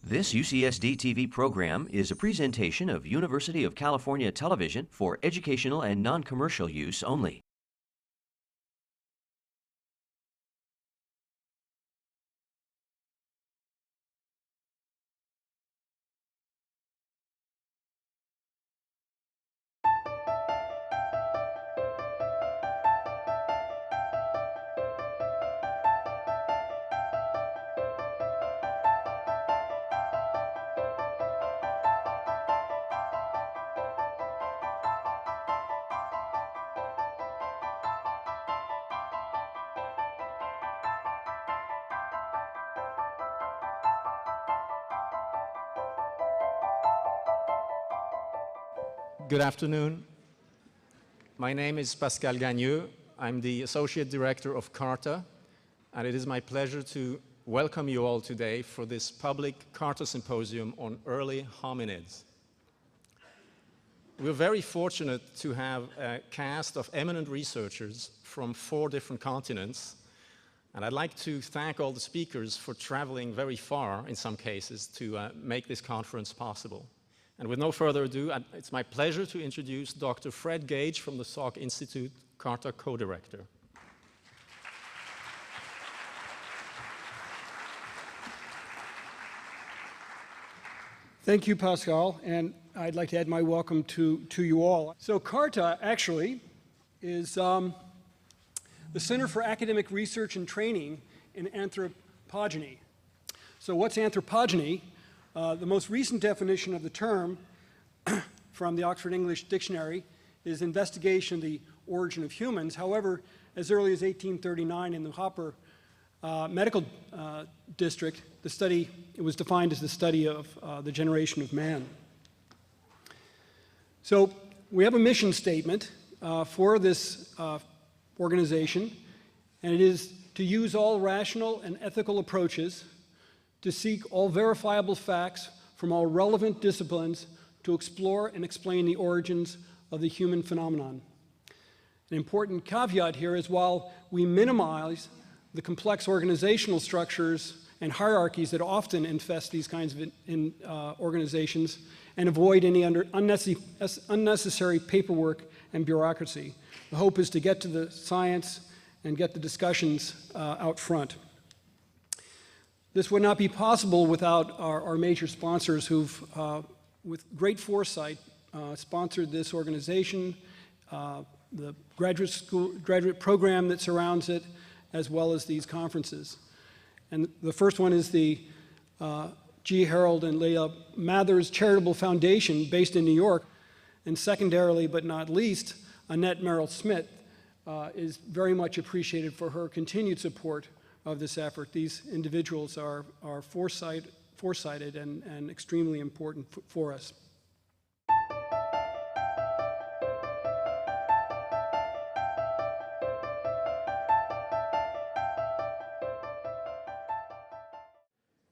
This UCSD TV program is a presentation of University of California Television for educational and non-commercial use only. Good afternoon. My name is Pascal Gagneux. I'm the Associate Director of CARTA, and it is my pleasure to welcome you all today for this public CARTA Symposium on early hominids. We're very fortunate to have a cast of eminent researchers from 4 different continents, and I'd like to thank all the speakers for traveling very far, in some cases, to make this conference possible. And with no further ado, it's my pleasure to introduce Dr. Fred Gage from the Salk Institute, CARTA co-director. Thank you, Pascal, and I'd like to add my welcome to you all. So CARTA actually is the Center for Academic Research and Training in Anthropogeny. So what's anthropogeny? The most recent definition of the term from the Oxford English Dictionary is investigation of the origin of humans. However, as early as 1839 in the Hopper Medical District, it was defined as the study of the generation of man. So we have a mission statement for this organization, and it is to use all rational and ethical approaches to seek all verifiable facts from all relevant disciplines to explore and explain the origins of the human phenomenon. An important caveat here is while we minimize the complex organizational structures and hierarchies that often infest these kinds of organizations and avoid any unnecessary paperwork and bureaucracy, the hope is to get to the science and get the discussions out front. This would not be possible without our major sponsors who've, with great foresight, sponsored this organization, the graduate program that surrounds it, as well as these conferences. And the first one is the G. Harold and Leah Mathers Charitable Foundation based in New York. And secondarily, but not least, Annette Merrill Smith is very much appreciated for her continued support of this effort. These individuals are foresighted and extremely important for us.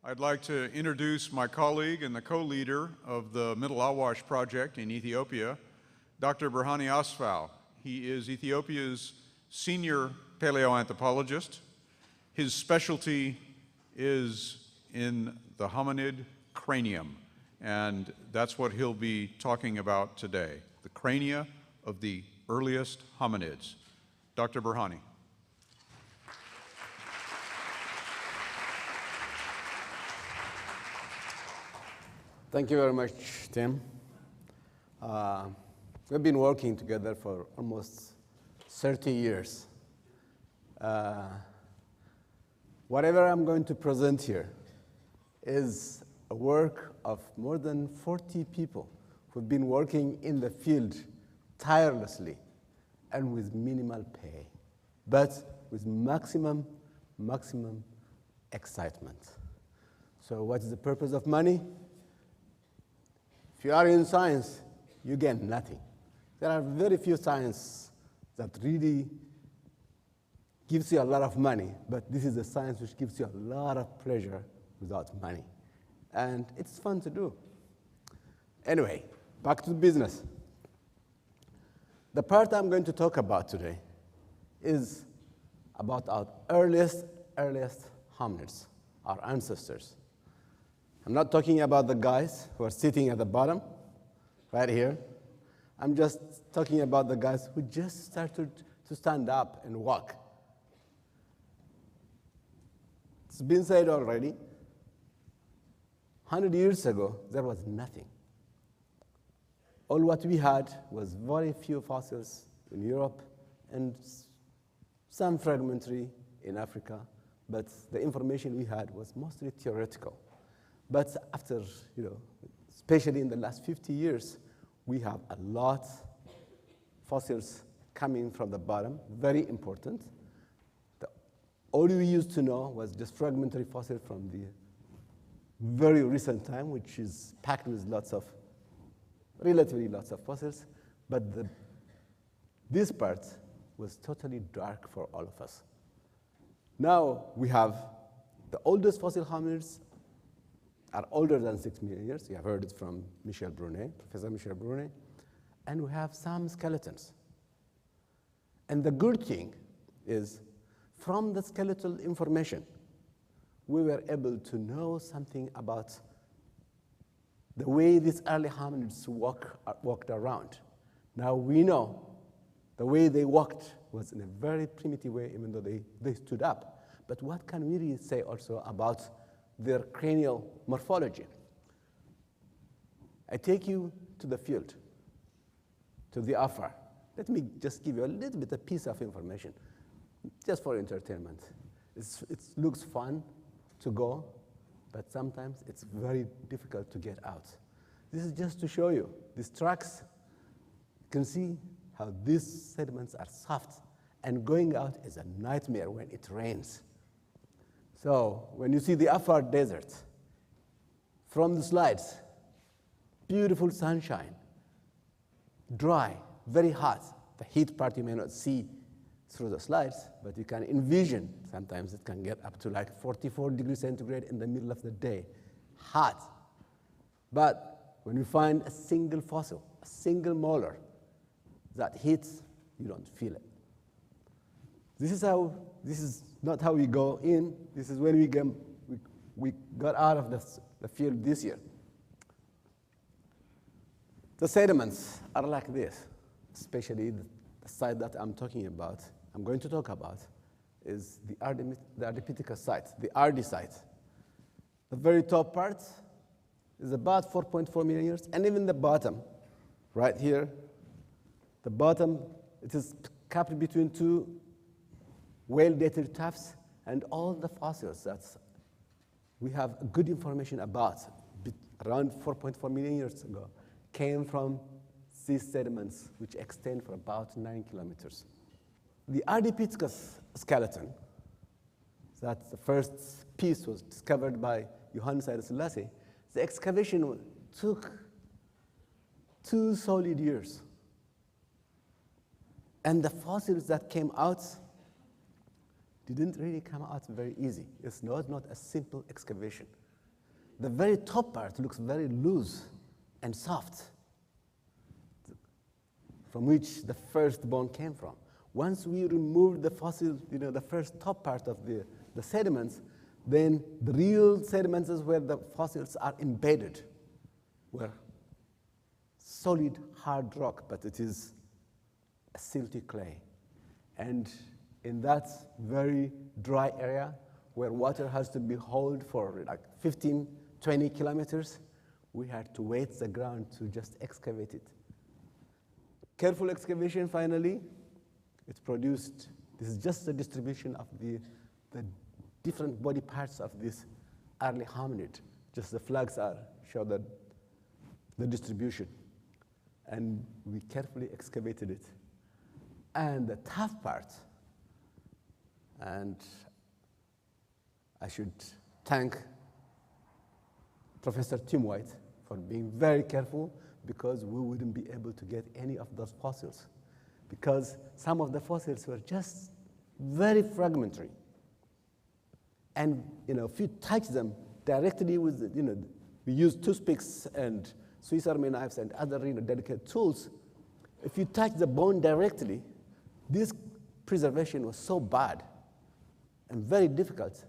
I'd like to introduce my colleague and the co-leader of the Middle Awash Project in Ethiopia, Dr. Berhane Asfaw. He is Ethiopia's senior paleoanthropologist. His specialty is in the hominid cranium, and that's what he'll be talking about today, the crania of the earliest hominids. Dr. Berhane. Thank you very much, Tim. We've been working together for almost 30 years. Whatever I'm going to present here is a work of more than 40 people who've been working in the field tirelessly and with minimal pay, but with maximum excitement. So what is the purpose of money? If you are in science, you gain nothing. There are very few sciences that really gives you a lot of money, but this is a science which gives you a lot of pleasure without money. And it's fun to do. Anyway, back to business. The part I'm going to talk about today is about our earliest hominids, our ancestors. I'm not talking about the guys who are sitting at the bottom, right here. I'm just talking about the guys who just started to stand up and walk. It's been said already, 100 years ago, there was nothing. All what we had was very few fossils in Europe and some fragmentary in Africa, but the information we had was mostly theoretical. But after, especially in the last 50 years, we have a lot of fossils coming from the bottom, very important. All we used to know was just fragmentary fossil from the very recent time, which is packed with relatively lots of fossils, but this part was totally dark for all of us. Now we have the oldest fossil hominids are older than 6 million years. You have heard it from Professor Michel Berhane, and we have some skeletons. And the good thing is, from the skeletal information, we were able to know something about the way these early hominids walked around. Now we know the way they walked was in a very primitive way, even though they stood up. But what can we really say also about their cranial morphology? I take you to the field, to the Afar. Let me just give you a little bit of piece of information, just for entertainment. It looks fun to go, but sometimes it's very difficult to get out. This is just to show you. These tracks, you can see how these sediments are soft, and going out is a nightmare when it rains. So when you see the Afar Desert, from the slides, beautiful sunshine, dry, very hot. The heat part you may not see through the slides, but you can envision. Sometimes it can get up to like 44 degrees centigrade in the middle of the day, hot. But when you find a single fossil, a single molar, that hits, you don't feel it. This is not how we go in. This is when we got out of the field this year. The sediments are like this, especially the site that I'm going to talk about, is the Ardipithecus site, the Ardi site. The very top part is about 4.4 million years, and even the bottom, right here, the bottom, it is capped between two well-dated tuffs, and all the fossils that we have good information about, around 4.4 million years ago, came from these sediments, which extend for about 9 kilometers. The Ardipithecus skeleton, that the first piece was discovered by Johannes Selassie. The excavation took 2 solid years. And the fossils that came out didn't really come out very easy. It's not a simple excavation. The very top part looks very loose and soft, from which the first bone came from. Once we removed the fossil, the first top part of the sediments, then the real sediments is where the fossils are embedded, where solid, hard rock, but it is a silty clay. And in that very dry area, where water has to be held for like 15, 20 kilometers, we had to wet the ground to just excavate it. Careful excavation, finally, it produced, this is just the distribution of the different body parts of this early hominid. Just the flags show the distribution. And we carefully excavated it. And the tough part, and I should thank Professor Tim White for being very careful, because we wouldn't be able to get any of those fossils, because some of the fossils were just very fragmentary. And if you touch them directly with, we use toothpicks and Swiss Army knives and other delicate tools. If you touch the bone directly, this preservation was so bad and very difficult,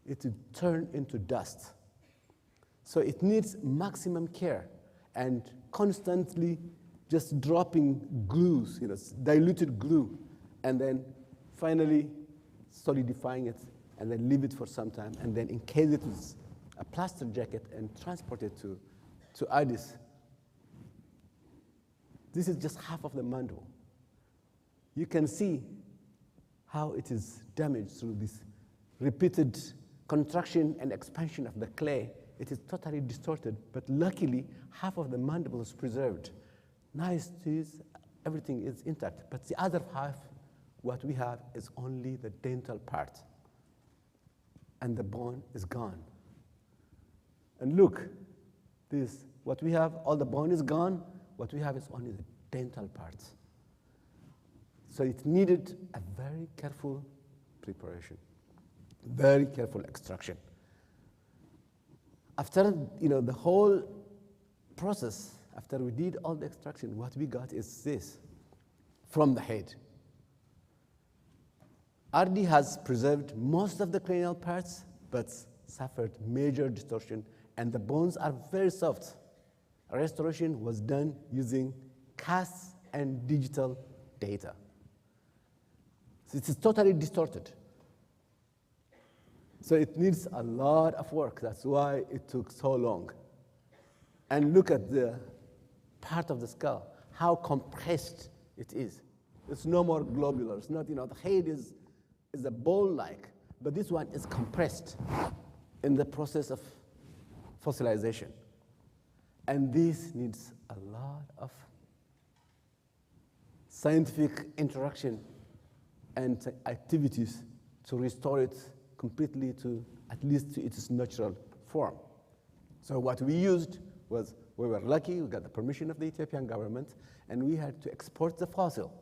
it would turn into dust. So it needs maximum care and constantly just dropping glues, diluted glue, and then finally solidifying it, and then leave it for some time, and then encase it with a plaster jacket and transport it to Addis. This is just half of the mandible. You can see how it is damaged through this repeated contraction and expansion of the clay. It is totally distorted, but luckily, half of the mandible is preserved. Nice teeth, everything is intact, but the other half, what we have is only the dental part, and the bone is gone. And look, this, what we have, all the bone is gone, what we have is only the dental parts. So it needed a very careful preparation, very careful extraction. After the whole process, after we did all the extraction, what we got is this from the head. RD has preserved most of the cranial parts, but suffered major distortion, and the bones are very soft. Restoration was done using casts and digital data. So it is totally distorted. So it needs a lot of work. That's why it took so long. And look at the part of the skull, how compressed it is. It's no more globular. It's not, the head is a ball-like, but this one is compressed in the process of fossilization. And this needs a lot of scientific interaction and activities to restore it completely to at least to its natural form. So what we used was, we were lucky, we got the permission of the Ethiopian government, and we had to export the fossil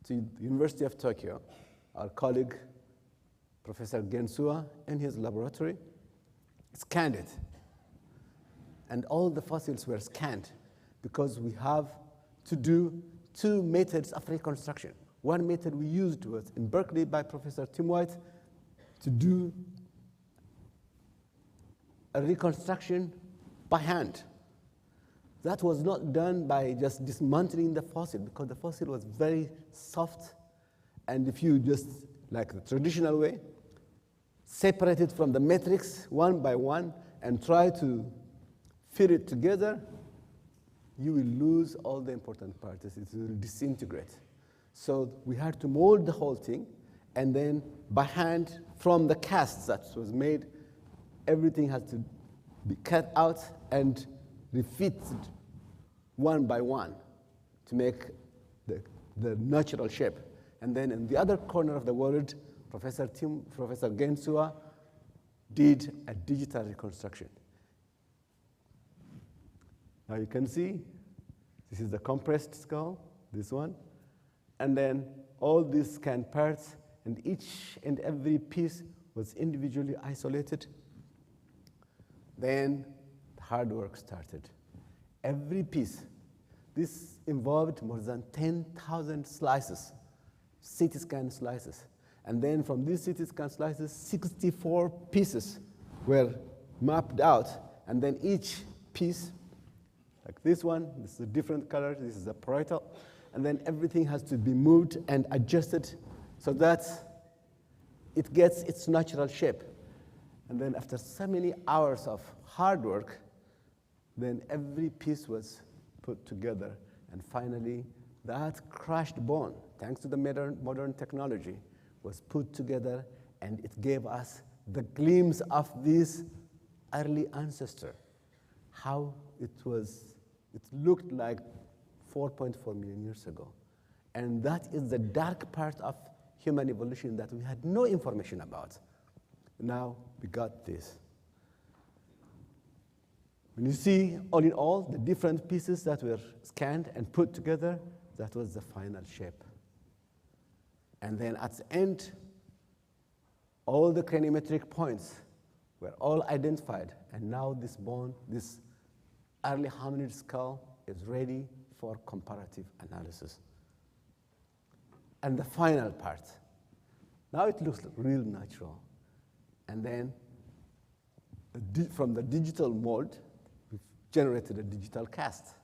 to the University of Tokyo. Our colleague, Professor Gensua, in his laboratory, scanned it. And all the fossils were scanned because we have to do two methods of reconstruction. One method we used was in Berkeley by Professor Tim White to do a reconstruction by hand. That was not done by just dismantling the fossil, because the fossil was very soft, and if you just, like the traditional way, separate it from the matrix one by one and try to fit it together, you will lose all the important parts. It will disintegrate. So we had to mold the whole thing, and then by hand, from the casts that was made, everything has to be cut out and refitted one by one to make the natural shape. And then in the other corner of the world, Professor Gensua did a digital reconstruction. Now you can see, this is the compressed skull, this one, and then all these scanned parts, and each and every piece was individually isolated. Then the hard work started. Every piece, this involved more than 10,000 slices, CT scan slices. And then from these CT scan slices, 64 pieces were mapped out. And then each piece, like this one, this is a different color, this is a parietal. And then everything has to be moved and adjusted so that it gets its natural shape. And then after so many hours of hard work, then every piece was put together. And finally, that crushed bone, thanks to the modern technology, was put together, and it gave us the glimpse of this early ancestor, how it looked like 4.4 million years ago. And that is the dark part of human evolution that we had no information about. Now we got this. When you see, all in all, the different pieces that were scanned and put together, that was the final shape. And then at the end, all the craniometric points were all identified. And now this bone, this early hominid skull, is ready for comparative analysis. And the final part, now it looks real natural. And then from the digital mold, we've generated a digital cast.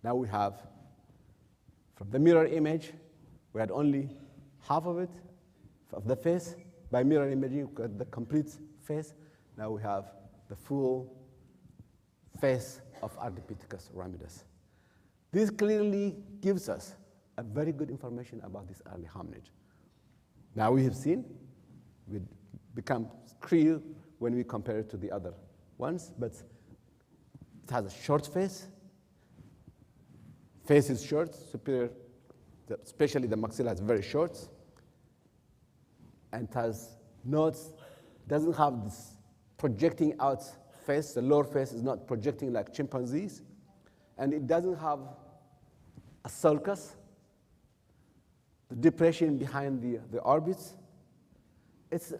Now we have, from the mirror image, we had only half of it, of the face. By mirror imaging, we got the complete face. Now we have the full face of Ardipithecus ramidus. This clearly gives us a very good information about this early hominid. Now we have seen, we become clear when we compare it to the other ones, but it has a short face. Face is short, superior, especially the maxilla is very short, and has nodes, doesn't have this projecting out face. The lower face is not projecting like chimpanzees, and it doesn't have a sulcus, the depression behind the orbits. It's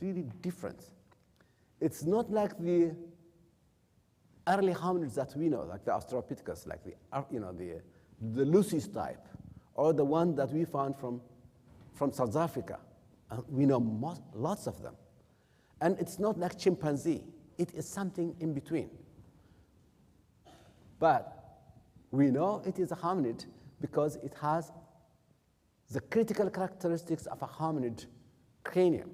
really different. It's not like the early hominids that we know, like the Australopithecus, like the Lucy's type, or the one that we found from South Africa. We know lots of them. And it's not like chimpanzee. It is something in between. But we know it is a hominid because it has the critical characteristics of a hominid cranium.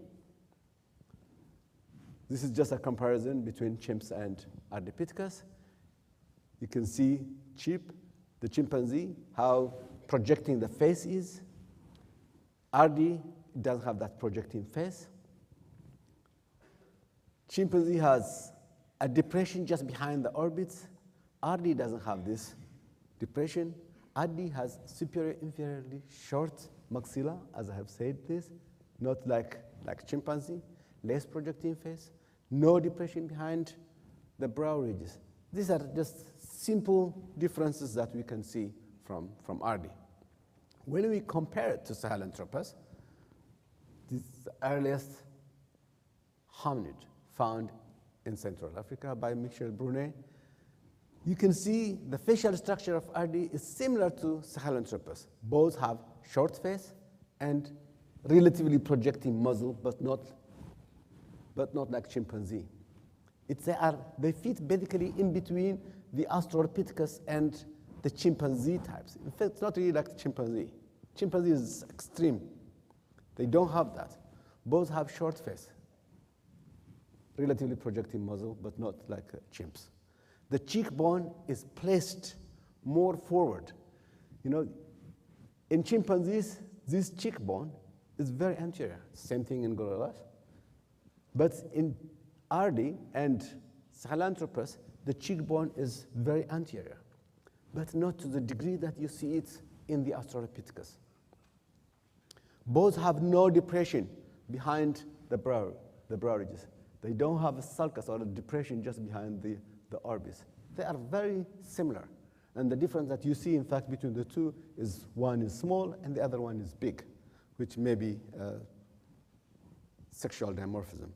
This is just a comparison between chimps and Ardipithecus. You can see the chimpanzee, how projecting the face is. Ardi doesn't have that projecting face. Chimpanzee has a depression just behind the orbits. Ardi doesn't have this depression. Ardi has superior inferiorly short maxilla, as I have said this, not like chimpanzee, less projecting face, no depression behind the brow ridges. These are just simple differences that we can see from Ardi. When we compare it to Sahelanthropus, this is the earliest hominid found in Central Africa by Michel Brunet. You can see the facial structure of Ardi is similar to Sahelanthropus. Both have short face and relatively projecting muzzle, but not like chimpanzee. They fit basically in between the Australopithecus and the chimpanzee types. In fact, it's not really like the chimpanzee. Chimpanzee is extreme. They don't have that. Both have short face, relatively projecting muzzle, but not like chimps. The cheekbone is placed more forward. In chimpanzees, this cheekbone is very anterior. Same thing in gorillas. But in Ardi and Sahelanthropus, the cheekbone is very anterior, but not to the degree that you see it in the Australopithecus. Both have no depression behind the brow ridges. They don't have a sulcus or a depression just behind the orbits. They are very similar. And the difference that you see, in fact, between the two is one is small and the other one is big, which may be sexual dimorphism.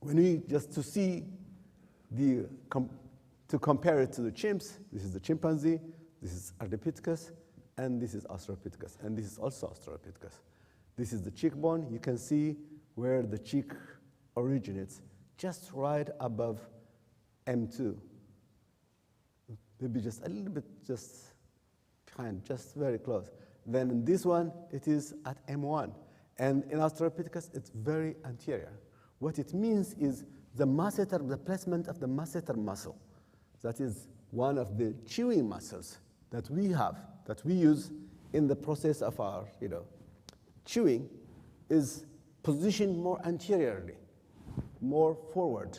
When we just to see to compare it to the chimps, this is the chimpanzee, this is Ardipithecus, and this is Australopithecus, and this is also Australopithecus. This is the cheekbone. You can see where the cheek originates, just right above M2. Maybe just a little bit just behind, just very close. Then in this one, it is at M1. And in Australopithecus, it's very anterior. What it means is the masseter, the placement of the masseter muscle, that is one of the chewing muscles that we have, that we use in the process of our chewing, is positioned more anteriorly, more forward,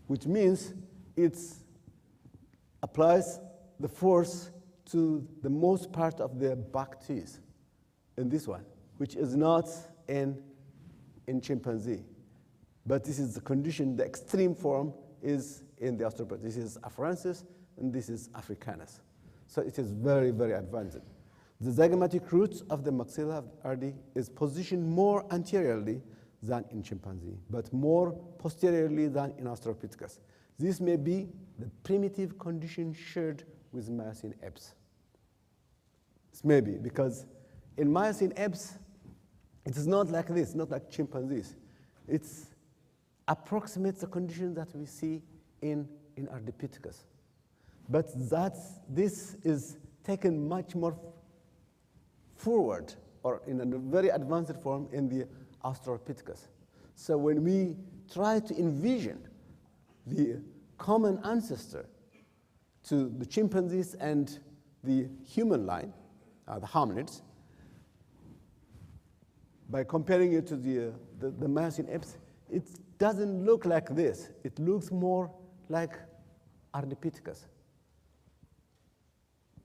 which means it applies the force to the most part of the back teeth in this one, which is not in chimpanzee. But this is the condition, the extreme form is in the Australopithecus. This is afarensis, and this is africanus. So it is very, very advanced. The zygomatic root of the maxilla of Ardi is positioned more anteriorly than in chimpanzee, but more posteriorly than in Australopithecus. This may be the primitive condition shared with Miocene apes. This may be, because in Miocene apes, it is not like this, not like chimpanzees. It's approximates the condition that we see in Ardipithecus. But this is taken much more forward, or in a very advanced form, in the Australopithecus. So when we try to envision the common ancestor to the chimpanzees and the human line, the hominids, by comparing it to the Miocene apes, it doesn't look like this. It looks more like Ardipithecus.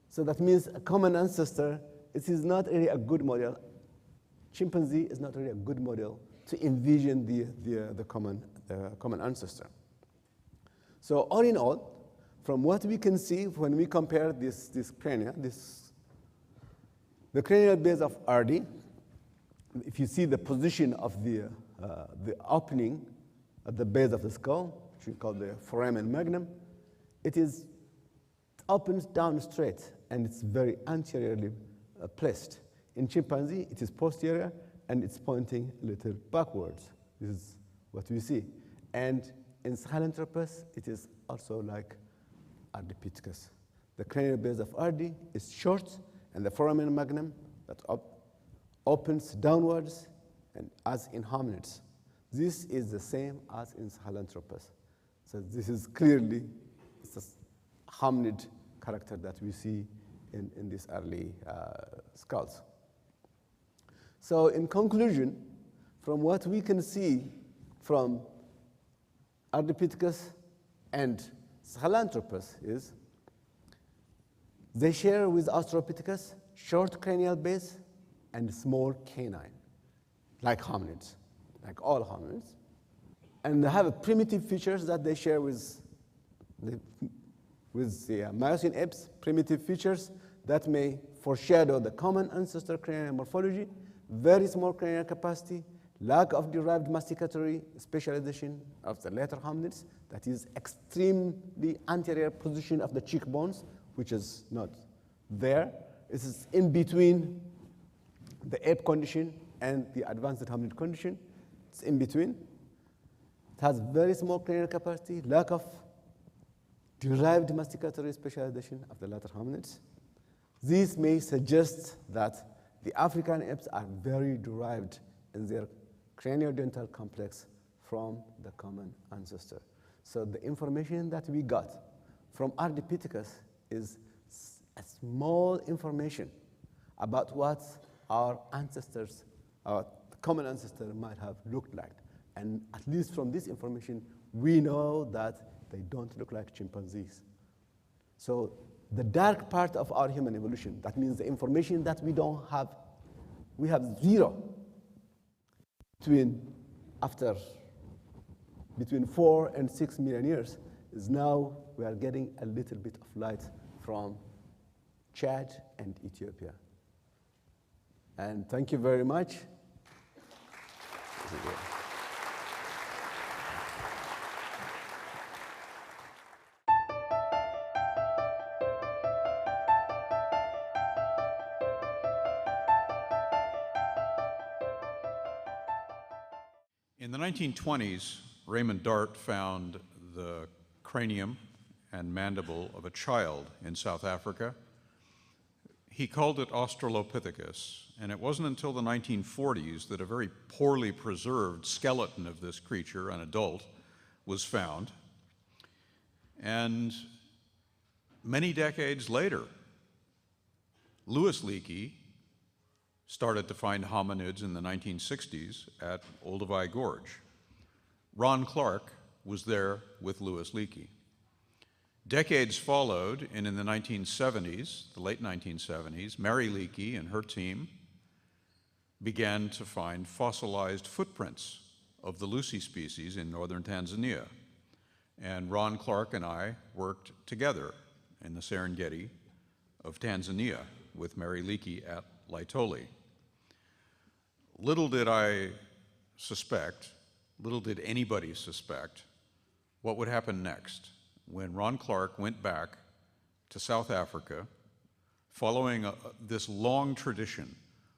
So that means a common ancestor, it is not really a good model. Chimpanzee is not really a good model to envision the common ancestor. So all in all, from what we can see when we compare this crania, the cranial base of Ardi, if you see the position of the opening at the base of the skull, which we call the Foramen Magnum, it opens down straight, and it's very anteriorly placed. In chimpanzee, it is posterior, and it's pointing a little backwards. This is what we see. And in Sahelanthropus, it is also like Ardipithecus. The cranial base of Ardi is short, and the foramen magnum that opens downwards, and as in hominids. This is the same as in Sahelanthropus. So this is clearly a hominid character that we see in these early skulls. So in conclusion, from what we can see from Ardipithecus and Sahelanthropus is they share with Australopithecus short cranial base and small canine, like hominids, like all hominids. And they have primitive features that they share with the Miocene apes, primitive features that may foreshadow the common ancestor cranial morphology, very small cranial capacity, lack of derived masticatory specialization of the later hominids, that is extremely anterior position of the cheekbones, which is not there. This is in between the ape condition and the advanced hominid condition. It's in between. It has very small cranial capacity, lack of derived masticatory specialization of the later hominids. This may suggest that the African apes are very derived in their craniodental complex from the common ancestor. So the information that we got from Ardipithecus is a small information about what our ancestors, our common ancestor might have looked like. And at least from this information, we know that they don't look like chimpanzees. So the dark part of our human evolution, that means the information that we don't have, we have zero between 4 and 6 million years, is now we are getting a little bit of light from Chad and Ethiopia. And thank you very much. In the 1920s, Raymond Dart found the cranium and mandible of a child in South Africa. He called it Australopithecus, and it wasn't until the 1940s that a very poorly preserved skeleton of this creature, an adult, was found. And many decades later, Louis Leakey started to find hominids in the 1960s at Olduvai Gorge. Ron Clarke was there with Louis Leakey. Decades followed, and in the 1970s, the late 1970s, Mary Leakey and her team began to find fossilized footprints of the Lucy species in northern Tanzania. And Ron Clarke and I worked together in the Serengeti of Tanzania with Mary Leakey at Laetoli. Little did I suspect, little did anybody suspect, what would happen next when Ron Clarke went back to South Africa following this long tradition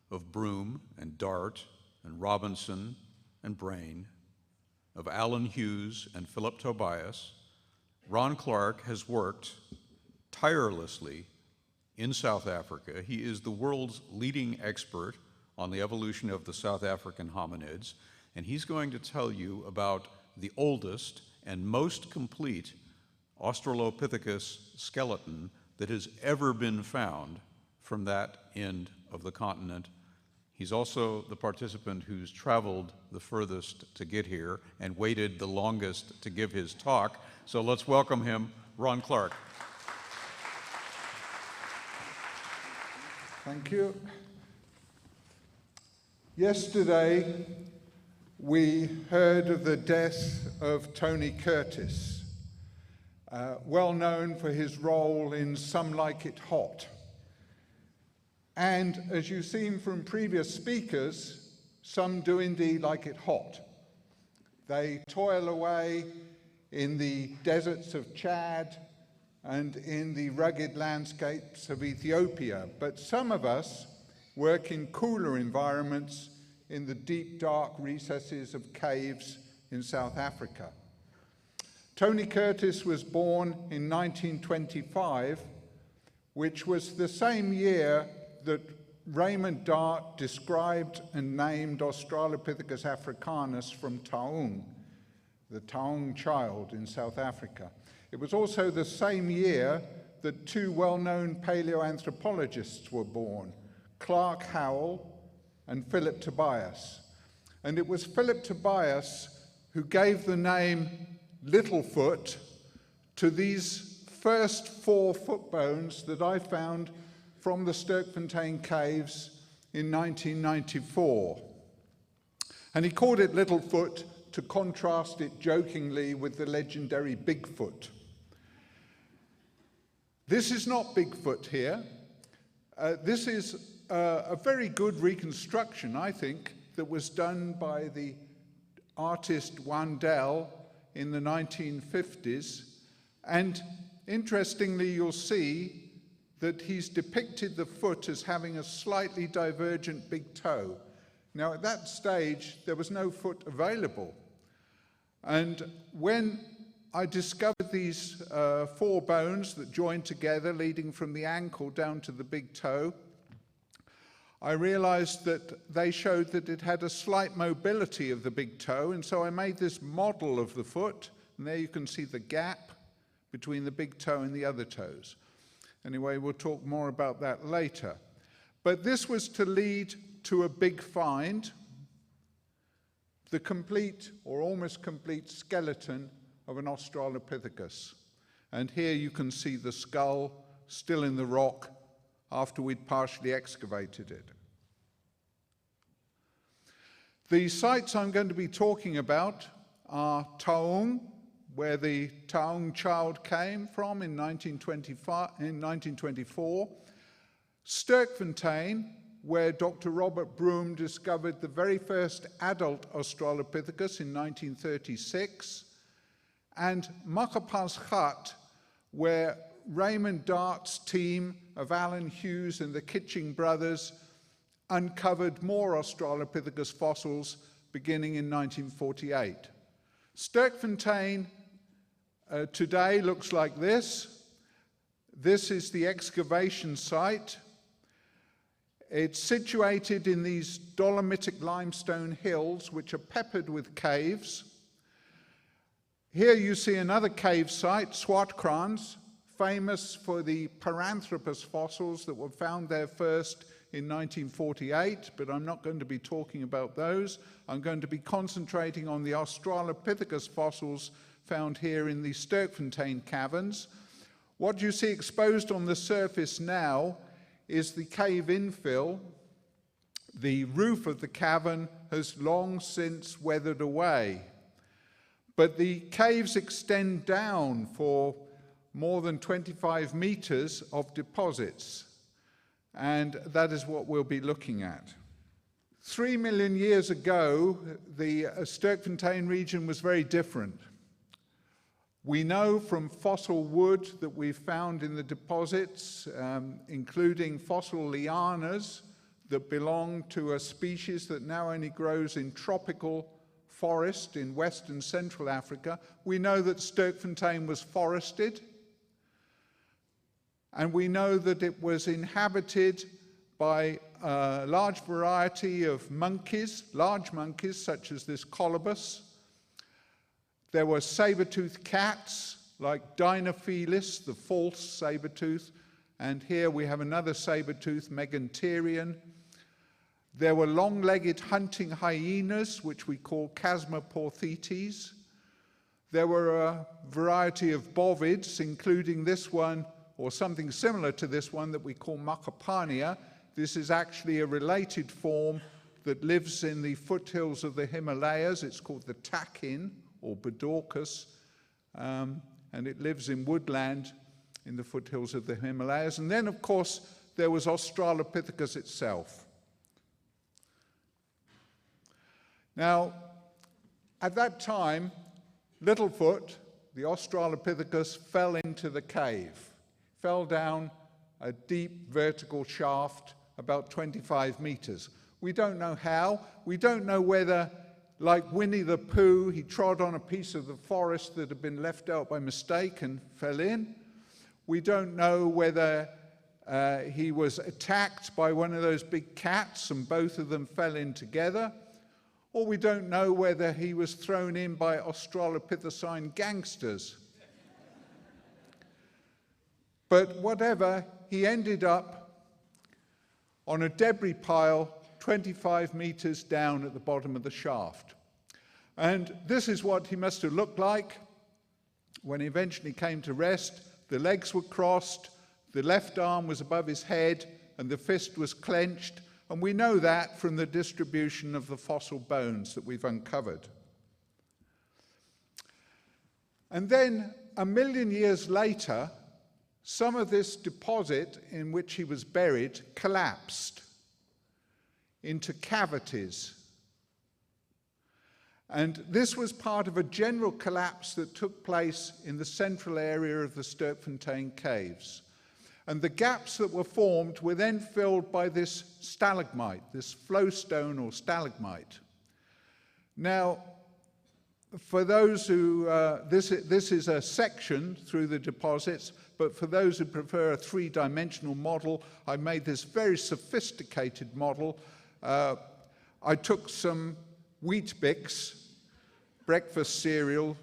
of Broom and Dart and Robinson and Brain of Alan Hughes and Philip Tobias, Ron Clarke has worked tirelessly in South Africa. He is the world's leading expert on the evolution of the South African hominids, and he's going to tell you about the oldest and most complete Australopithecus skeleton that has ever been found from that end of the continent. He's also the participant who's traveled the furthest to get here and waited the longest to give his talk. So let's welcome him, Ron Clarke. Thank you. Yesterday, we heard of the death of Tony Curtis, well known for his role in Some Like It Hot. And as you've seen from previous speakers, some do indeed like it hot. They toil away in the deserts of Chad and in the rugged landscapes of Ethiopia, but some of us work in cooler environments in the deep, dark recesses of caves in South Africa. Tony Curtis was born in 1925, which was the same year that Raymond Dart described and named Australopithecus africanus from Taung, the Taung child in South Africa. It was also the same year that two well-known paleoanthropologists were born, Clark Howell and Philip Tobias. And it was Philip Tobias who gave the name Littlefoot to these first 4 foot bones that I found from the Sterkfontein caves in 1994. And he called it Littlefoot to contrast it jokingly with the legendary Bigfoot. This is not Bigfoot here. This is a very good reconstruction, I think, that was done by the artist Wandel in the 1950s. And interestingly, you'll see that he's depicted the foot as having a slightly divergent big toe. Now, at that stage, there was no foot available. And when I discovered these 4 bones that joined together, leading from the ankle down to the big toe, I realized that they showed that it had a slight mobility of the big toe, and so I made this model of the foot, and there you can see the gap between the big toe and the other toes. Anyway, we'll talk more about that later. But this was to lead to a big find, the complete or almost complete skeleton of an Australopithecus. And here you can see the skull still in the rock after we'd partially excavated it. The sites I'm going to be talking about are Taung, where the Taung child came from in 1924, Sterkfontein, where Dr. Robert Broom discovered the very first adult Australopithecus in 1936, and Makapansgat, where Raymond Dart's team of Alan Hughes and the Kitching brothers uncovered more Australopithecus fossils beginning in 1948. Sterkfontein today looks like this. This is the excavation site. It's situated in these dolomitic limestone hills, which are peppered with caves. Here you see another cave site, Swartkrans, famous for the Paranthropus fossils that were found there first in 1948, but I'm not going to be talking about those. I'm going to be concentrating on the Australopithecus fossils found here in the Sterkfontein caverns. What you see exposed on the surface now is the cave infill. The roof of the cavern has long since weathered away, but the caves extend down for more than 25 meters of deposits, and that is what we'll be looking at. 3 million years ago, the Sterkfontein region was very different. We know from fossil wood that we've found in the deposits, including fossil lianas that belong to a species that now only grows in tropical forest in western central Africa. We know that Sterkfontein was forested, and we know that it was inhabited by a large variety of monkeys, large monkeys such as this colobus. There were saber-toothed cats like Dinophilis, the false saber-tooth, and here we have another saber-tooth, Meganterion. There were long-legged hunting hyenas, which we call Chasmoporthetes. There were a variety of bovids, including this one, or something similar to this one that we call Macopania. This is actually a related form that lives in the foothills of the Himalayas. It's called the takin, or Bedorcus, and it lives in woodland in the foothills of the Himalayas. And then, of course, there was Australopithecus itself. Now, at that time, Littlefoot, the Australopithecus, fell into the cave, fell down a deep vertical shaft about 25 meters. We don't know how. We don't know whether, like Winnie the Pooh, he trod on a piece of the forest that had been left out by mistake and fell in. We don't know whether he was attacked by one of those big cats and both of them fell in together. Or we don't know whether he was thrown in by Australopithecine gangsters. But whatever, he ended up on a debris pile 25 meters down at the bottom of the shaft. And this is what he must have looked like when he eventually came to rest. The legs were crossed, the left arm was above his head, and the fist was clenched. And we know that from the distribution of the fossil bones that we've uncovered. And then, 1 million years later, some of this deposit in which he was buried collapsed into cavities. And this was part of a general collapse that took place in the central area of the Sterkfontein caves. And the gaps that were formed were then filled by this stalagmite, this flowstone or stalagmite. Now, for those who, this is a section through the deposits, but for those who prefer a three-dimensional model, I made this very sophisticated model. I took some Weet-Bix, breakfast cereal,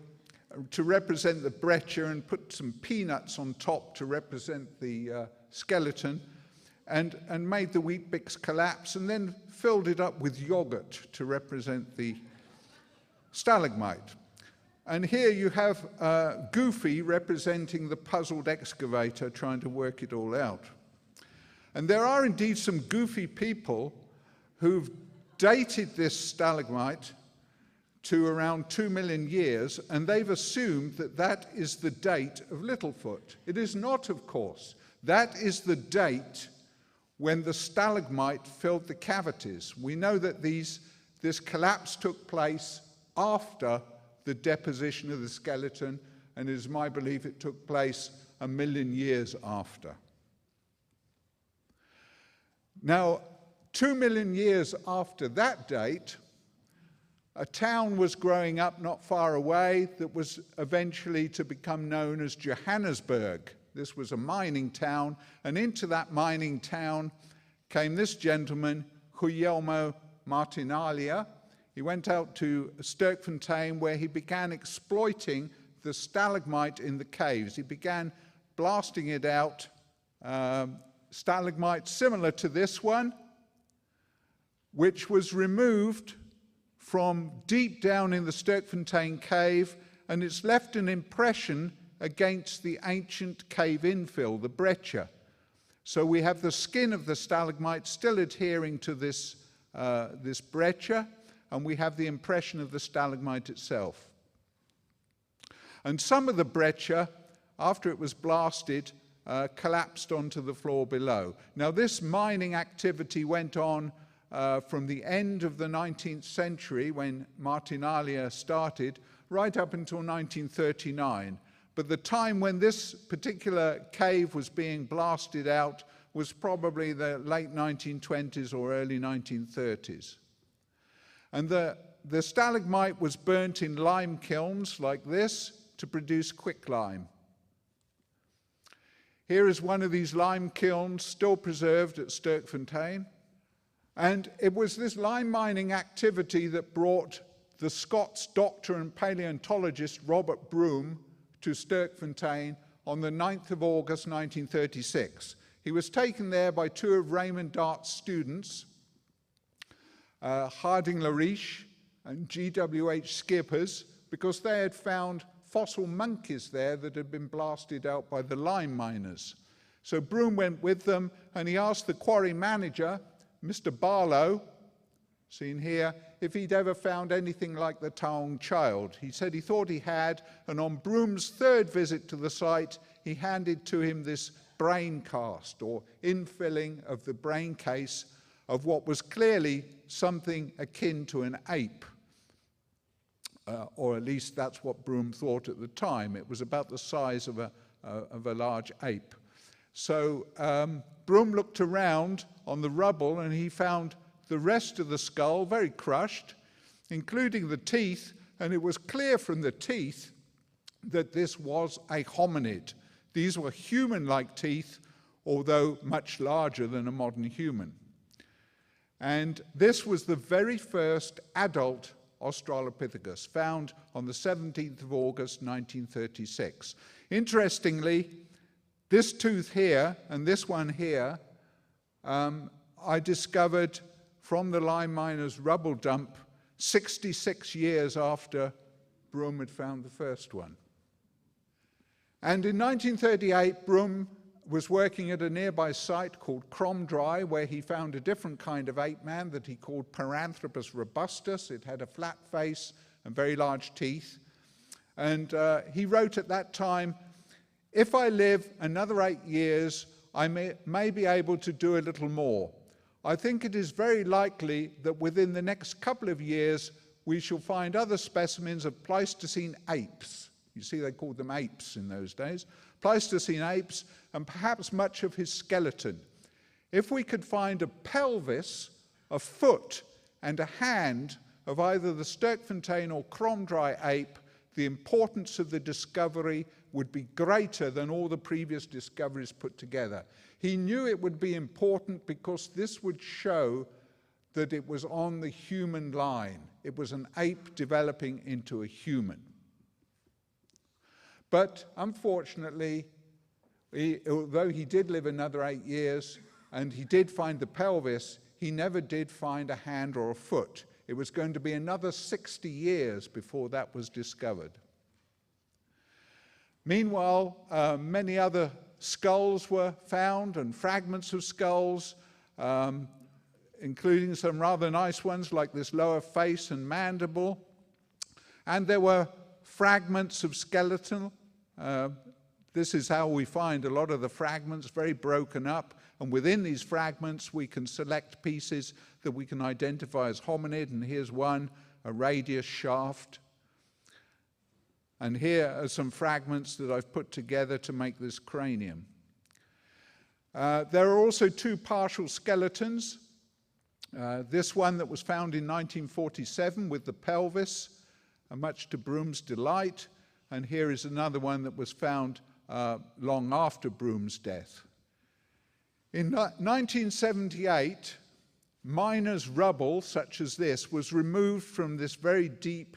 to represent the breccia and put some peanuts on top to represent the skeleton, and made the Weet-Bix collapse, and then filled it up with yogurt to represent the stalagmite. And here you have Goofy representing the puzzled excavator trying to work it all out. And there are indeed some goofy people who've dated this stalagmite to around 2 million years, and they've assumed that that is the date of Littlefoot. It is not, of course. That is the date when the stalagmite filled the cavities. We know that this collapse took place after the deposition of the skeleton, and it is my belief it took place 1 million years after. Now, 2 million years after that date, a town was growing up not far away that was eventually to become known as Johannesburg. This was a mining town, and into that mining town came this gentleman, Guglielmo Martinalia. He went out to Sterkfontein, where he began exploiting the stalagmite in the caves. He began blasting it out, stalagmites similar to this one, which was removed from deep down in the Sterkfontein cave, and it's left an impression against the ancient cave infill, the breccia. So we have the skin of the stalagmite still adhering to this breccia, and we have the impression of the stalagmite itself. And some of the breccia, after it was blasted, collapsed onto the floor below. Now, this mining activity went on from the end of the 19th century, when Martinalia started, right up until 1939. But the time when this particular cave was being blasted out was probably the late 1920s or early 1930s. And the the stalagmite was burnt in lime kilns like this to produce quicklime. Here is one of these lime kilns still preserved at Sterkfontein. And it was this lime mining activity that brought the Scots doctor and paleontologist Robert Broom to Sterkfontein on the 9th of August 1936. He was taken there by two of Raymond Dart's students, Harding Lariche and G.W.H. Skippers, because they had found fossil monkeys there that had been blasted out by the lime miners. So Broom went with them, and he asked the quarry manager, Mr. Barlow, seen here, if he'd ever found anything like the Taung child. He said he thought he had, and on Broom's third visit to the site, he handed to him this brain cast, or infilling of the brain case of what was clearly something akin to an ape. Or at least that's what Broom thought at the time. It was about the size of a large ape. So Broom looked around on the rubble and he found the rest of the skull very crushed, including the teeth, and it was clear from the teeth that this was a hominid. These were human-like teeth, although much larger than a modern human. And this was the very first adult Australopithecus, found on the 17th of August 1936. Interestingly, this tooth here and this one here, I discovered from the lime miners' rubble dump 66 years after Broom had found the first one. And in 1938, Broom was working at a nearby site called Cromdry, where he found a different kind of ape man that he called Paranthropus robustus. It had a flat face and very large teeth. And he wrote at that time, "If I live another 8 years, I may be able to do a little more. I think it is very likely that within the next couple of years, we shall find other specimens of Pleistocene apes." You see, they called them apes in those days. Pleistocene apes, and perhaps much of his skeleton. If we could find a pelvis, a foot, and a hand of either the Sterkfontein or Cromdry ape, the importance of the discovery would be greater than all the previous discoveries put together. He knew it would be important because this would show that it was on the human line. It was an ape developing into a human. But unfortunately, although he did live another 8 years and he did find the pelvis, he never did find a hand or a foot. It was going to be another 60 years before that was discovered. Meanwhile, many other skulls were found and fragments of skulls, including some rather nice ones like this lower face and mandible. And there were fragments of skeleton. This is how we find a lot of the fragments, very broken up. And within these fragments, we can select pieces that we can identify as hominid. And here's one, a radius shaft. And here are some fragments that I've put together to make this cranium. There are also two partial skeletons. This one that was found in 1947 with the pelvis, much to Broom's delight. And here is another one that was found long after Broom's death. In 1978, miners' rubble, such as this, was removed from this very deep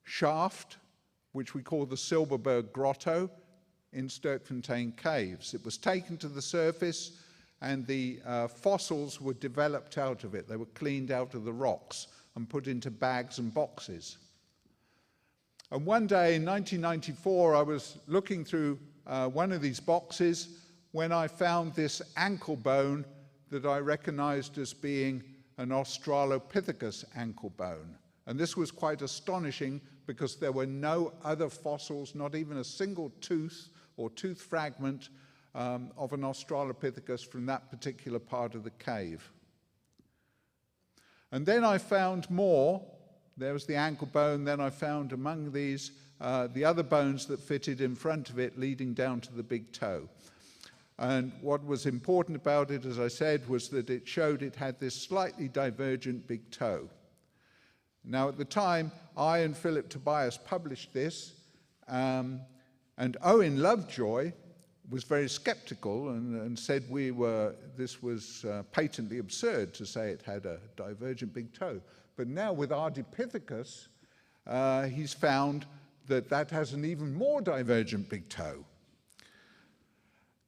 shaft, which we call the Silverberg Grotto, in Sterkfontein Caves. It was taken to the surface, and the fossils were developed out of it. They were cleaned out of the rocks and put into bags and boxes. And one day in 1994, I was looking through one of these boxes when I found this ankle bone that I recognized as being an Australopithecus ankle bone. And this was quite astonishing because there were no other fossils, not even a single tooth or tooth fragment of an Australopithecus from that particular part of the cave. And then I found more. There was the ankle bone. Then I found among these the other bones that fitted in front of it, leading down to the big toe. And what was important about it, as I said, was that it showed it had this slightly divergent big toe. Now, at the time, I and Philip Tobias published this, and Owen Lovejoy was very skeptical and said this was patently absurd to say it had a divergent big toe. But now with Ardipithecus, he's found that that has an even more divergent big toe.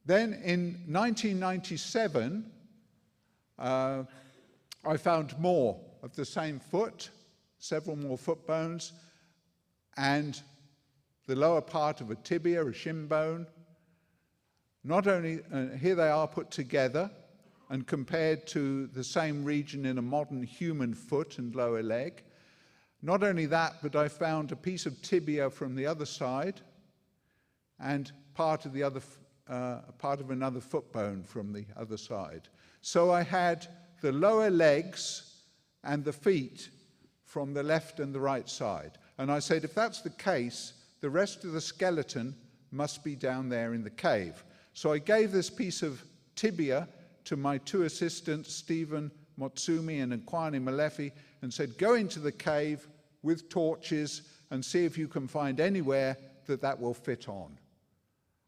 Then in 1997, I found more of the same foot, several more foot bones, and the lower part of a tibia, a shin bone. Not only, here they are put together and compared to the same region in a modern human foot and lower leg. Not only that, but I found a piece of tibia from the other side and part of another foot bone from the other side. So I had the lower legs and the feet from the left and the right side. And I said, if that's the case, the rest of the skeleton must be down there in the cave. So I gave this piece of tibia to my two assistants, Stephen Motsumi and Nkwani Malefi, and said, go into the cave with torches and see if you can find anywhere that will fit on.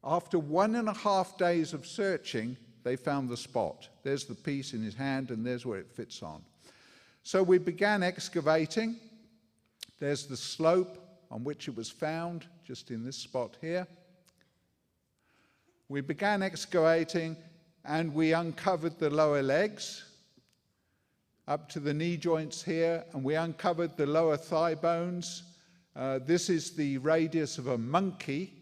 After 1.5 days of searching, they found the spot. There's the piece in his hand, and there's where it fits on. So we began excavating. There's the slope on which it was found, just in this spot here. We began excavating, and we uncovered the lower legs up to the knee joints here, and we uncovered the lower thigh bones. This is the radius of a monkey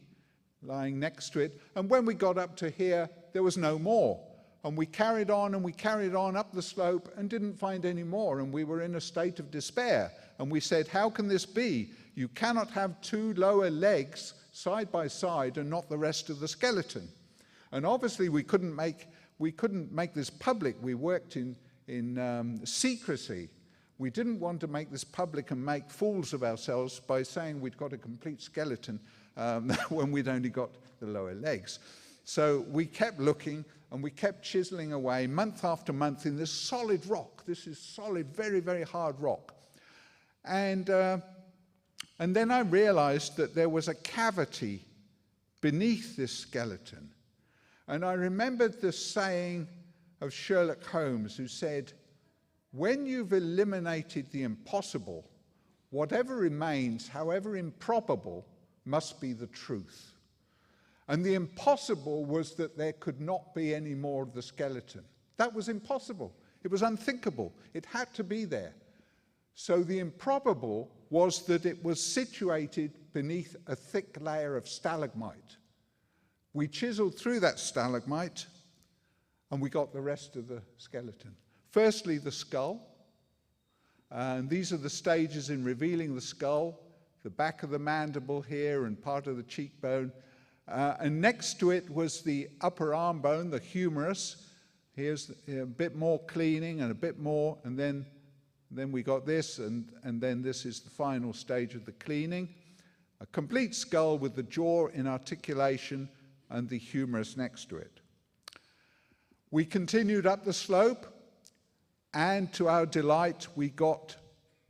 lying next to it. And when we got up to here, there was no more. And we carried on and we carried on up the slope and didn't find any more. And we were in a state of despair. And we said, how can this be? You cannot have two lower legs side by side and not the rest of the skeleton. And obviously we couldn't make this public. We worked in secrecy. We didn't want to make this public and make fools of ourselves by saying we'd got a complete skeleton when we'd only got the lower legs. So we kept looking and we kept chiseling away month after month in this solid rock. This is solid, very, very hard rock. And then I realized that there was a cavity beneath this skeleton. And I remembered the saying of Sherlock Holmes, who said, when you've eliminated the impossible, whatever remains, however improbable, must be the truth. And the impossible was that there could not be any more of the skeleton. That was impossible. It was unthinkable. It had to be there. So the improbable was that it was situated beneath a thick layer of stalagmite. We chiseled through that stalagmite and we got the rest of the skeleton. Firstly, the skull. And these are the stages in revealing the skull, the back of the mandible here and part of the cheekbone. And next to it was the upper arm bone, the humerus. Here's a bit more cleaning and a bit more, and then we got this, and then this is the final stage of the cleaning. A complete skull with the jaw in articulation and the humerus next to it. We continued up the slope, and to our delight, we got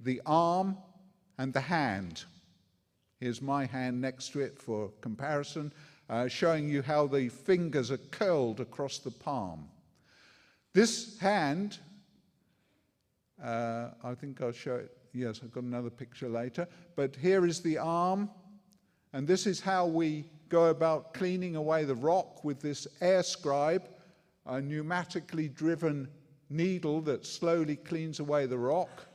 the arm and the hand. Here's my hand next to it for comparison, showing you how the fingers are curled across the palm. This hand, I think I'll show it. Yes, I've got another picture later. But here is the arm, and this is how we go about cleaning away the rock with this air scribe, a pneumatically driven needle that slowly cleans away the rock.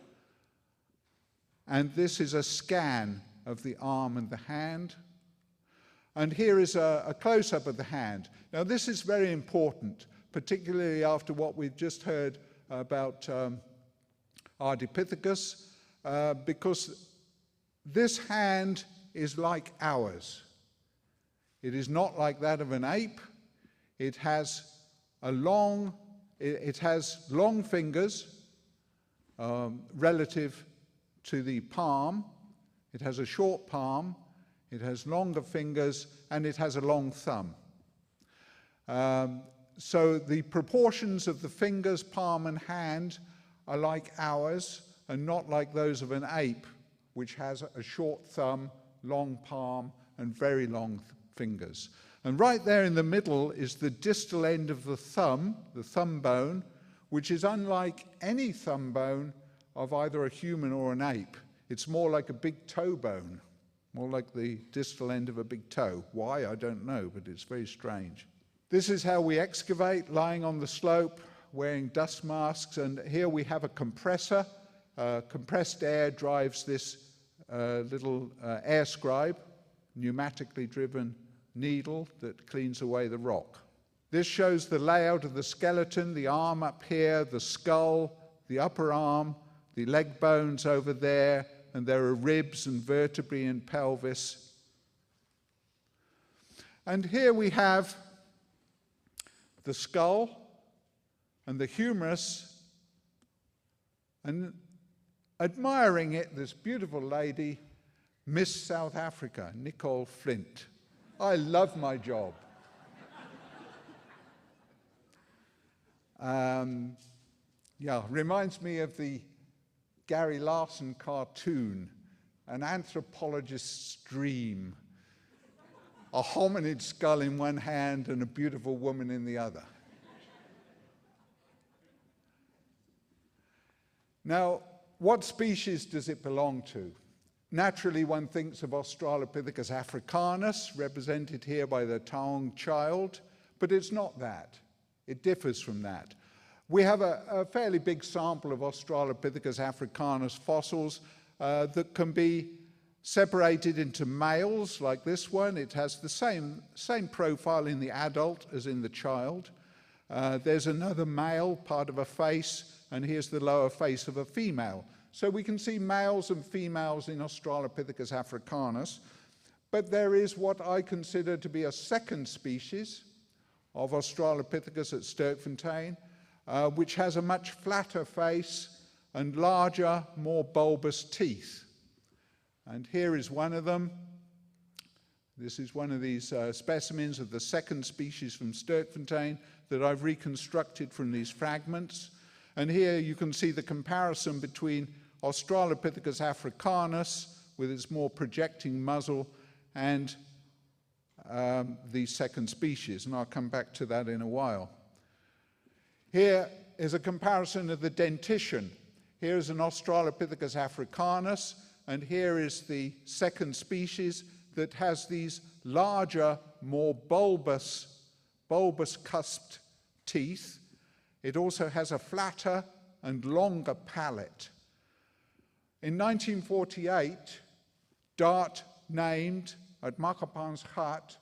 And this is a scan of the arm and the hand. And here is a close-up of the hand. Now this is very important, particularly after what we've just heard about Ardipithecus, because this hand is like ours. It is not like that of an ape. It has long fingers relative to the palm. It has a short palm, it has longer fingers, and it has a long thumb. So the proportions of the fingers, palm, and hand are like ours, and not like those of an ape, which has a short thumb, long palm, and very long fingers. And right there in the middle is the distal end of the thumb bone, which is unlike any thumb bone of either a human or an ape. It's more like a big toe bone, more like the distal end of a big toe. Why, I don't know, but it's very strange. This is how we excavate, lying on the slope, wearing dust masks, and here we have a compressor. Compressed air drives this little air scribe, pneumatically driven needle that cleans away the rock. This shows the layout of the skeleton, the arm up here, the skull, the upper arm, the leg bones over there, and there are ribs and vertebrae and pelvis. And here we have the skull and the humerus, and admiring it, this beautiful lady, Miss South Africa, Nicole Flint. I love my job. Yeah, reminds me of the Gary Larson cartoon, An Anthropologist's Dream. A hominid skull in one hand and a beautiful woman in the other. Now, what species does it belong to? Naturally, one thinks of Australopithecus africanus, represented here by the Taung child, but it's not that. It differs from that. We have a fairly big sample of Australopithecus africanus fossils that can be separated into males, like this one. It has the same profile in the adult as in the child. There's another male, part of a face, and here's the lower face of a female. So we can see males and females in Australopithecus africanus, but there is what I consider to be a second species of Australopithecus at Sterkfontein, which has a much flatter face and larger, more bulbous teeth. And here is one of them. This is one of these specimens of the second species from Sterkfontein that I've reconstructed from these fragments. And here you can see the comparison between Australopithecus africanus with its more projecting muzzle and the second species, and I'll come back to that in a while. Here is a comparison of the dentition. Here is an Australopithecus africanus, and here is the second species that has these larger, more bulbous cusped teeth. It also has a flatter and longer palate. In 1948, Dart named at Makapan's hut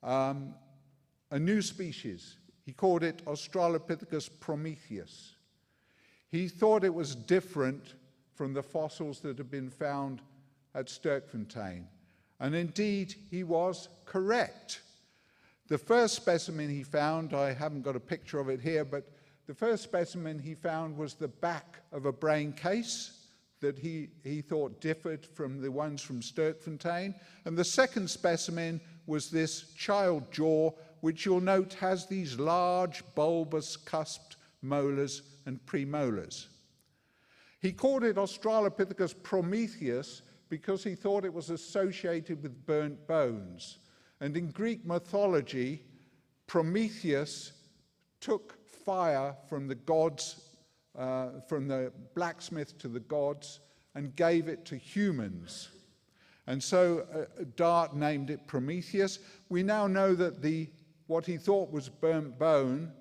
a new species. He called it Australopithecus Prometheus. He thought it was different from the fossils that had been found at Sterkfontein. And indeed, he was correct. The first specimen he found, I haven't got a picture of it here, but the first specimen he found was the back of a brain case that he thought differed from the ones from Sterkfontein. And the second specimen was this child jaw, which you'll note has these large, bulbous, cusped molars and premolars. He called it Australopithecus Prometheus because he thought it was associated with burnt bones. And in Greek mythology, Prometheus took fire from the gods, from the blacksmith to the gods, and gave it to humans. And so Dart named it Prometheus. We now know that what he thought was burnt bone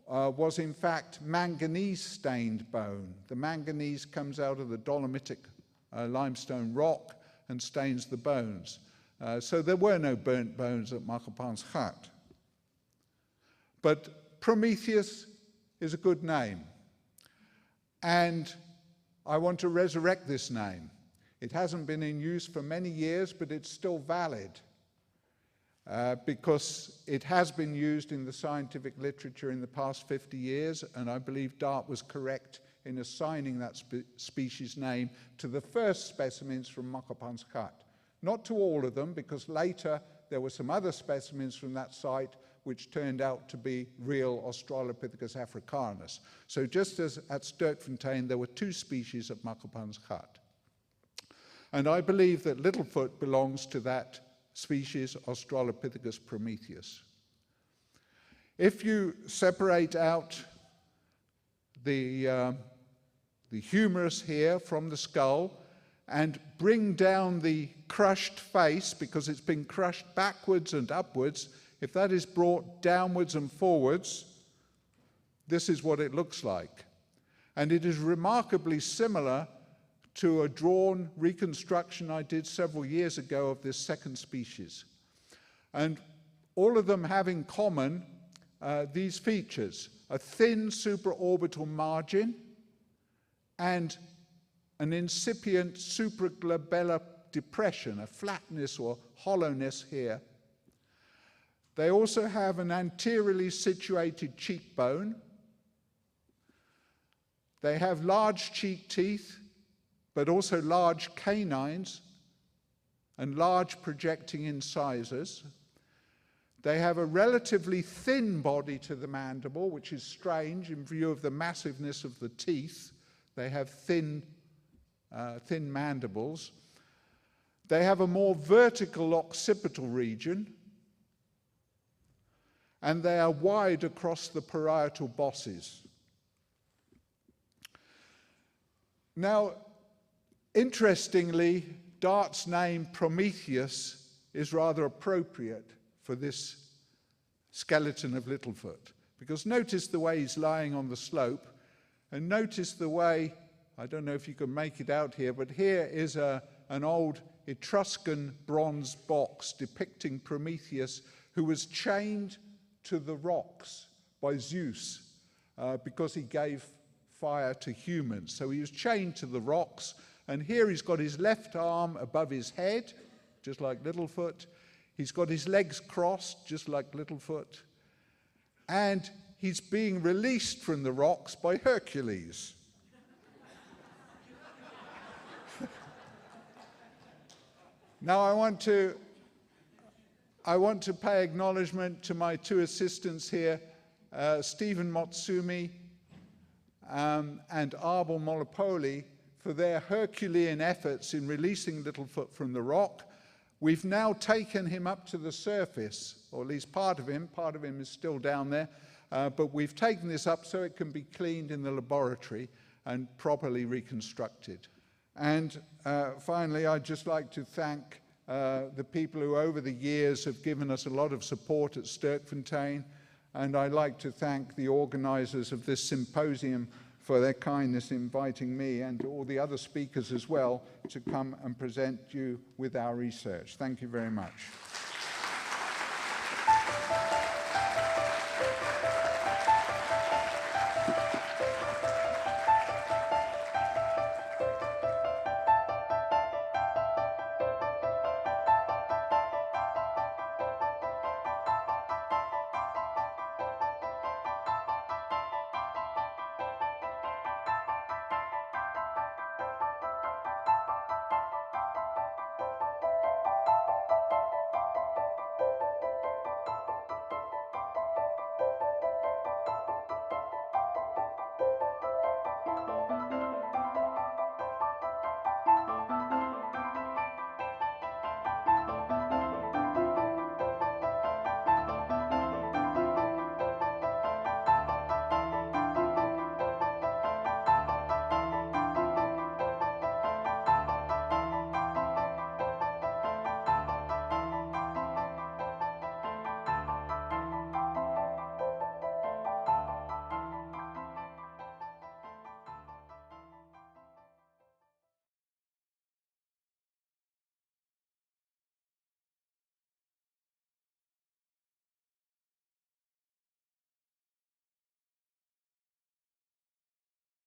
was in fact manganese-stained bone. The manganese comes out of the dolomitic limestone rock and stains the bones. So there were no burnt bones at Makapan's hut. But Prometheus is a good name. And I want to resurrect this name. It hasn't been in use for many years, but it's still valid because it has been used in the scientific literature in the past 50 years, and I believe Dart was correct in assigning that species name to the first specimens from Makapan's hut. Not to all of them, because later there were some other specimens from that site which turned out to be real Australopithecus africanus. So just as at Sterkfontein, there were 2 species of Makapan's Khat. And I believe that Littlefoot belongs to that species, Australopithecus Prometheus. If you separate out the humerus here from the skull and bring down the crushed face, because it's been crushed backwards and upwards, if that is brought downwards and forwards, this is what it looks like. And it is remarkably similar to a drawn reconstruction I did several years ago of this second species. And all of them have in common these features: a thin supraorbital margin and an incipient supraglabellar depression, a flatness or hollowness here. They also have an anteriorly situated cheekbone. They have large cheek teeth, but also large canines and large projecting incisors. They have a relatively thin body to the mandible, which is strange in view of the massiveness of the teeth. They have thin mandibles. They have a more vertical occipital region, and they are wide across the parietal bosses. Now, interestingly, Dart's name Prometheus is rather appropriate for this skeleton of Littlefoot, because notice the way he's lying on the slope, and notice the way, I don't know if you can make it out here, but here is an old Etruscan bronze box depicting Prometheus, who was chained to the rocks by Zeus because he gave fire to humans. So he was chained to the rocks, and here he's got his left arm above his head, just like Littlefoot. He's got his legs crossed, just like Littlefoot, and he's being released from the rocks by Hercules. Now I want to pay acknowledgement to my 2 assistants here, Stephen Motsumi and Arbel Molopoli, for their Herculean efforts in releasing Littlefoot from the rock. We've now taken him up to the surface, or at least part of him is still down there, but we've taken this up so it can be cleaned in the laboratory and properly reconstructed. And finally, I'd just like to thank the people who over the years have given us a lot of support at Sterkfontein, and I'd like to thank the organizers of this symposium for their kindness in inviting me and all the other speakers as well to come and present you with our research. Thank you very much.